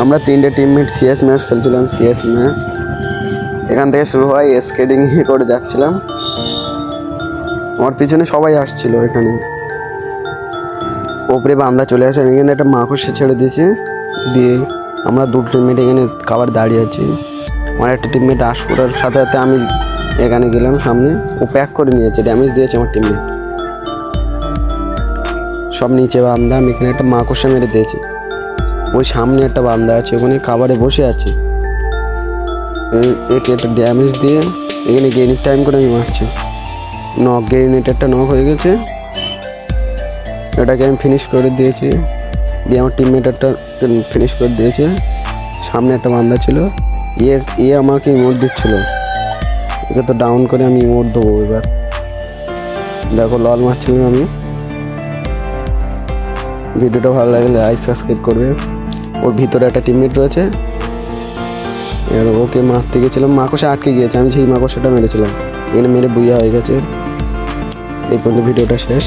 আমরা 3টে teammate CS match খেলছিলাম। সিএস ম্যাচ এখান থেকে শুরু হয়, স্কেটিং করে যাচ্ছিলাম। আমার পিছনে সবাই আসছিল। এখানে ওপরে বান্দা চলে আসে, এখানে একটা মাকড়সা ছেড়ে দিয়েছে। দিয়ে আমরা 2 টিমমেট এখানে খাবার দাঁড়িয়ে আছি। আমার একটা টিমমেট আশ করার সাথে সাথে আমি এখানে গেলাম সামনে, ও প্যাক করে নিয়েছে, ড্যামেজ দিয়েছে আমার টিমমেট। সব নিচে বান্দা, আমি এখানে একটা মাকড়সা মেরে দিয়েছি। ওই সামনে একটা বান্দা আছে, ওখানে খাবারে বসে আছে, একে একটা ড্যামেজ দিয়ে এখানে গেইনিং টাইম করে আমি মারছি। নক গ্রেনেডারটা নক হয়ে গেছে, এটাকে আমি ফিনিশ করে দিয়েছি। দিয়ে আমার টিমমেটারটা ফিনিশ করে দিয়েছে। সামনে একটা বান্দা ছিল, ইয়ে আমাকে ইমোট দিচ্ছিল। একে তো ডাউন করে আমি ইমোট দেবো। এবার দেখো লল মারছিলাম আমি। ভিডিওটা ভালো লাগলে লাইক সাবস্ক্রাইব করবে। ওর ভিতরে একটা টিমমেট রয়েছে, এবার ওকে মারতে গেছিলাম, মাকড়সা আটকে গিয়েছে, আমি সেই মাকড়সাটা মেরেছিলাম, এখানে মেরে বুইয়া হয়ে গেছে। এই পর্যন্ত ভিডিওটা শেষ।